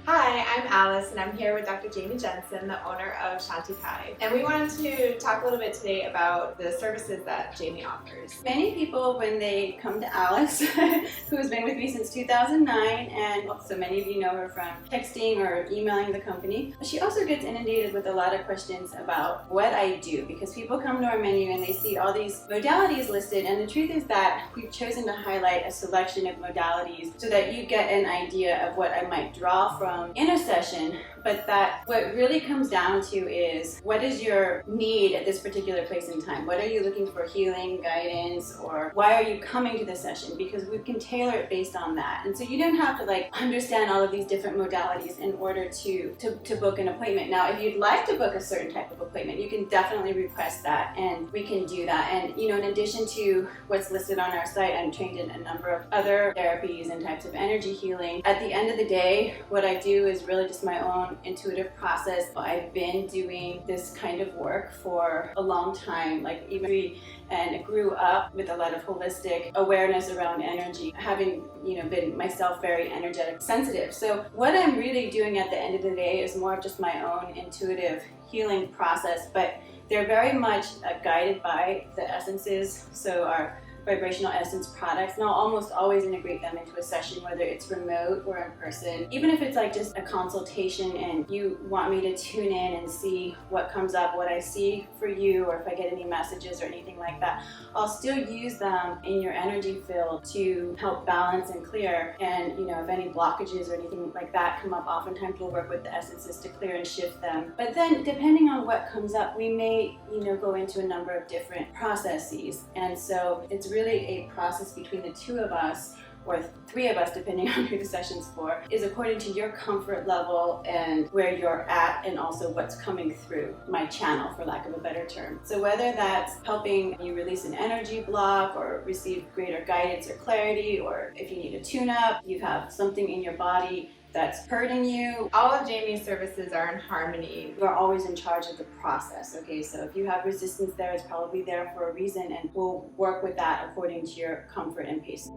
Hi, I'm Alice and I'm here with Dr. Jayme Jensen, the owner of Shanti Kai. And we wanted to talk a little bit today about the services that Jayme offers. Many people, when they come to Alice, who has been with me since 2009, and so many of you know her from texting or emailing the company, she also gets inundated with a lot of questions about what I do, because people come to our menu and they see all these modalities listed, and the truth is that we've chosen to highlight a selection of modalities so that you get an idea of what I might draw from in a session, but that what really comes down to is what is your need at this particular place in time? What are you looking for, healing, guidance, or why are you coming to the session? Because we can tailor it based on that. And so you don't have to understand all of these different modalities in order to book an appointment. Now, if you'd like to book a certain type of appointment, you can definitely request that and we can do that. And in addition to what's listed on our site, I'm trained in a number of other therapies and types of energy healing. At the end of the day, what I do is really just my own intuitive process. I've been doing this kind of work for a long time, and grew up with a lot of holistic awareness around energy, having been myself very energetic sensitive. So what I'm really doing at the end of the day is more of just my own intuitive healing process, but they're very much guided by the essences. So our vibrational essence products, and I'll almost always integrate them into a session, whether it's remote or in person. Even if it's just a consultation and you want me to tune in and see what comes up, what I see for you, or if I get any messages or anything like that, I'll still use them in your energy field to help balance and clear. And if any blockages or anything like that come up, oftentimes we'll work with the essences to clear and shift them. But then depending on what comes up, we may go into a number of different processes. And so it's really a process between the two of us, or three of us, depending on who the session's for, is according to your comfort level and where you're at, and also what's coming through my channel, for lack of a better term. So whether that's helping you release an energy block or receive greater guidance or clarity, or if you need a tune-up, you have something in your body that's hurting you. All of Jayme's services are in harmony. We're always in charge of the process, okay? So if you have resistance there, it's probably there for a reason, and we'll work with that according to your comfort and pace.